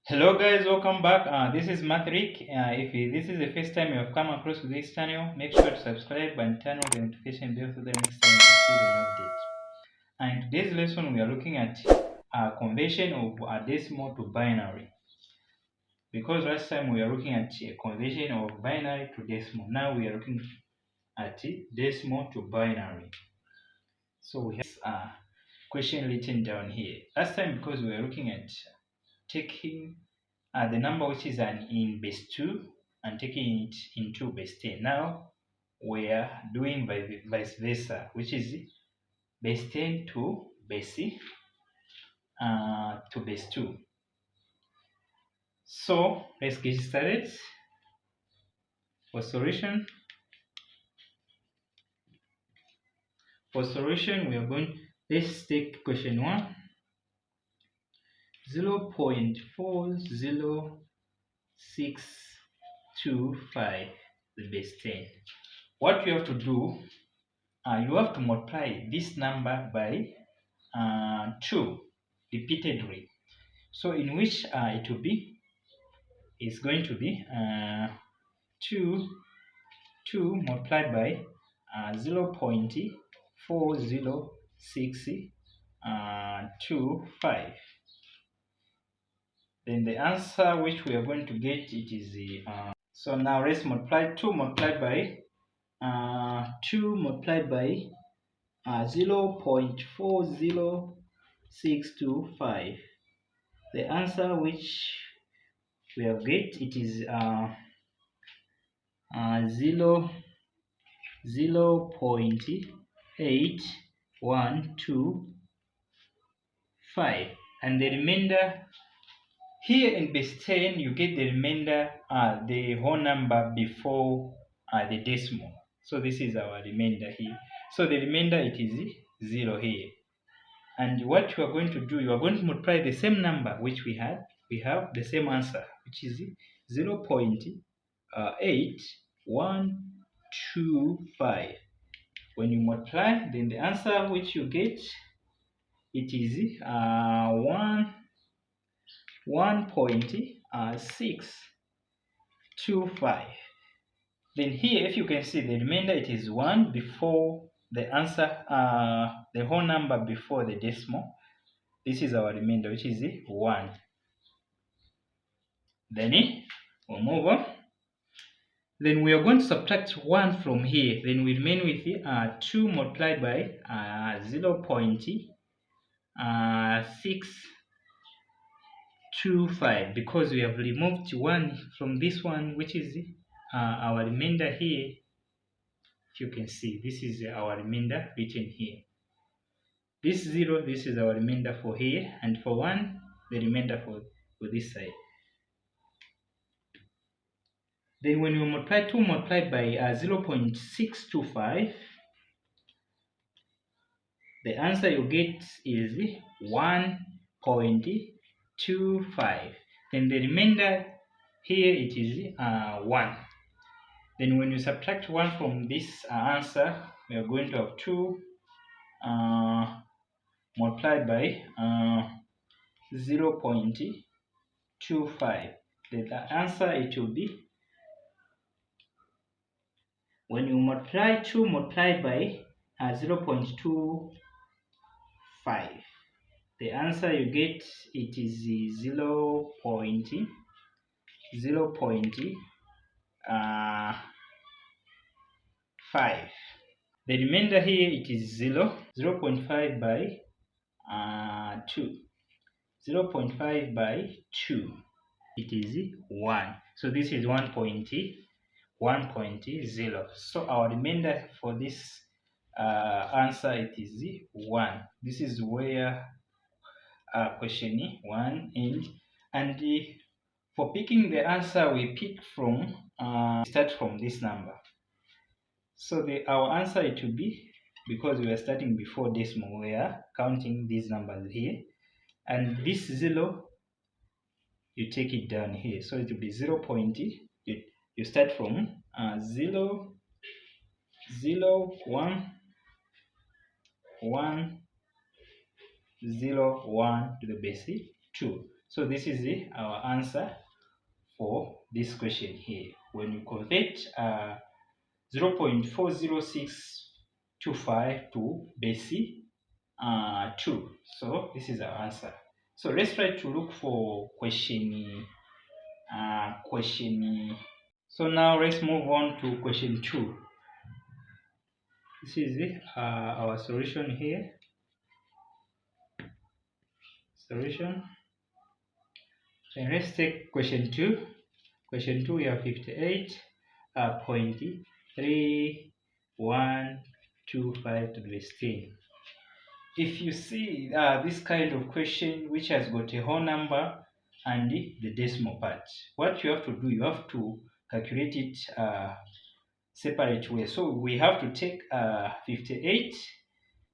Hello guys, welcome back. This is Mathrik. If this is the first time you have come across this channel, make sure to subscribe and turn on the notification bell so the next time you see the new update. And today's lesson we are looking at conversion of a decimal to binary. Because last time we are looking at a conversion of binary to decimal. Now we are looking at decimal to binary. So we have a question written down here. Last time because we were looking at taking the number which is in base 2 and taking it into base 10. Now we are doing vice versa, which is base 10 to base 2. So let's get started. For solution, we are going. Let's take question 1. 0.40625 the base 10. What you have to do, you have to multiply this number by 2 repeatedly. So in which it will be, is going to be 2 multiplied by 0.40625. Then the answer which we are going to get, it is the so now let's multiply 2 multiplied by 0.40625. The answer which we have get, it is 0.8125, and the remainder here in base 10 you get the remainder, the whole number before the decimal. So this is our remainder here. So the remainder, it is 0 here. And what you are going to do, you are going to multiply the same number which we had. We have the same answer, which is 0.8125. When you multiply, then the answer which you get, it is 1.625. Then here, if you can see the remainder, it is 1 before the answer, the whole number before the decimal. This is our remainder, which is 1. Then we'll move on. Then we are going to subtract 1 from here. Then we remain with 2 multiplied by 0.625, because we have removed 1 from this one, which is our remainder here. If you can see, this is our remainder written here. This 0, this is our remainder for here, and for 1, the remainder for this side. Then when you multiply 2 multiplied by 0.625, the answer you get is 1.25. Then the remainder here, it is 1. Then when you subtract 1 from this answer, we are going to have 2 multiplied by 0.25. The answer, it will be, when you multiply 2 multiplied by 0.25, the answer you get, it is 0.5. The remainder here, it is 0.5 by 2. 0.5 by 2, it is 1. So this is 1.0. So our remainder for this answer, it is 1. This is where question 1 ends. And for picking the answer, we pick from start from this number. So our answer, it will be, because we are starting before decimal, we are counting these numbers here, and this 0, you take it down here. So it will be 0. You start from 0, 0, 1, 1, 0, 1 to the base 2. So this is our answer for this question here. When you convert 0.40625 to base 2. So this is our answer. So let's try to look for question. So now let's move on to question 2. This is our solution here. Solution. And let's take question 2. Question 2, we have 58.3125 to the base 10. If you see this kind of question which has got a whole number and the decimal part, what you have to do, you have to calculate it separate way. So we have to take 58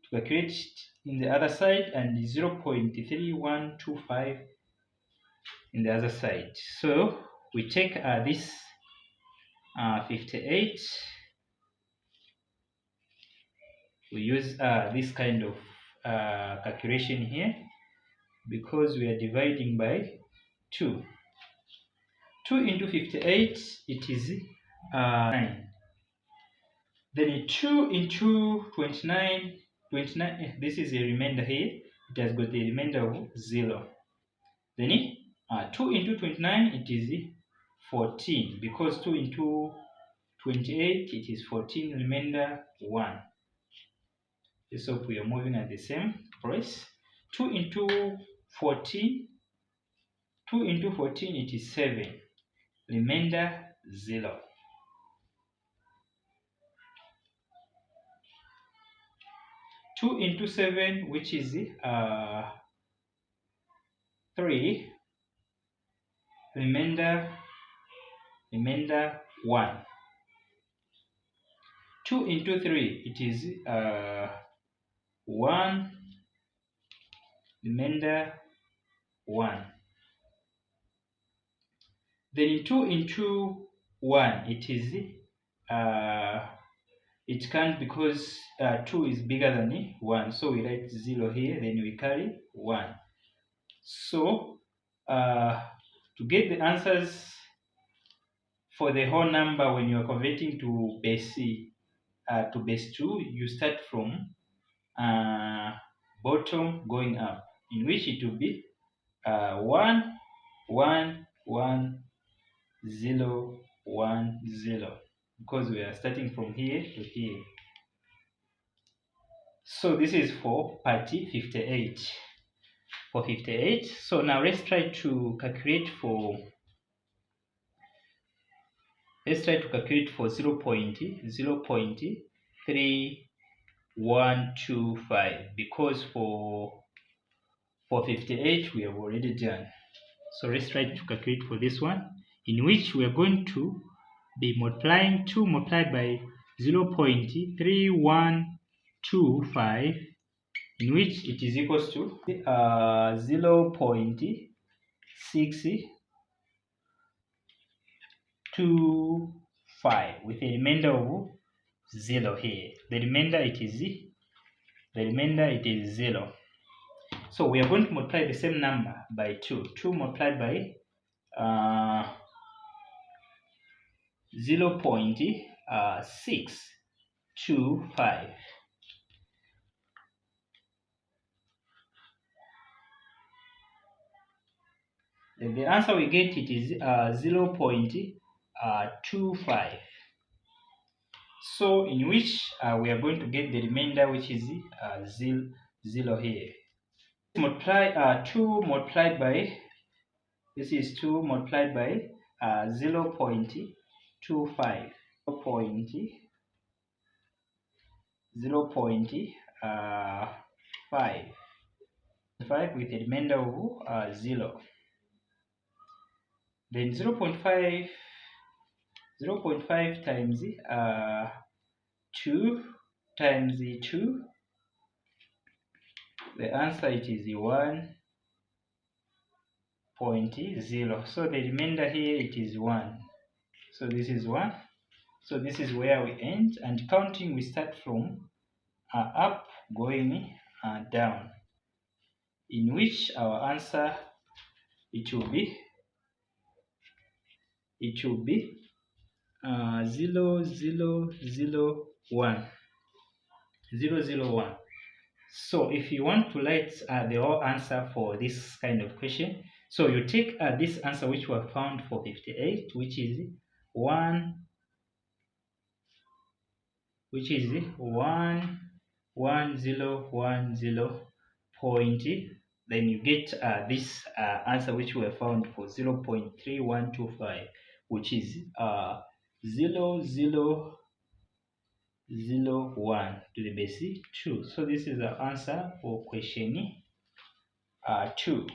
to calculate it in the other side and 0.3125 in the other side. So we take this 58, we use this kind of calculation here because we are dividing by 2. 2 into 58, it is 9. Then 2 into 29, this is a remainder here, it has got the remainder of 0. Then 2 into 29, it is 14, because 2 into 28, it is 14, remainder 1. Let's hope we are moving at the same price. 2 into 14, 2 into 14, it is 7, remainder 0. 2 into 7, which is 3, remainder 1. 2 into 3, it is 1, remainder 1. Then 2 into 1, it is it can't, because 2 is bigger than 1, so we write 0 here, then we carry 1. So to get the answers for the whole number when you are converting to base 2, you start from bottom going up, in which it will be 1 1 1 0 1 0, because we are starting from here to here. So this is for part 58. For 58. So now let's try to calculate for 0.3125, because for 58 we have already done. So let's try to calculate for this one, in which we are going to be multiplying 2 multiplied by 0.3125, in which it is equals to 0.625 with a remainder of 0 here. The remainder it is 0. So we are going to multiply the same number by 2. 2 multiplied by 0.625. The answer we get, it is 0.25. So in which we are going to get the remainder, which is 0 here. Multiply 2 multiplied by, this is 2 multiplied by 0.25. 0.5 with a remainder of 0. Then 0.5 times 2 times 2, the answer it is 1.0. So the remainder here it is 1. So this is 1. So this is where we end, and counting we start from up going down, in which our answer it will be 0, 0, 0, 1. 0, 0, 1. So if you want to write the whole answer for this kind of question, so you take this answer which we have found for 58, which is 1, 1, 1, 0, 1, 0 point, then you get this answer which we have found for 0.3125, which is 0, 0, 0, 1 to the base 2. So this is the answer for question 2.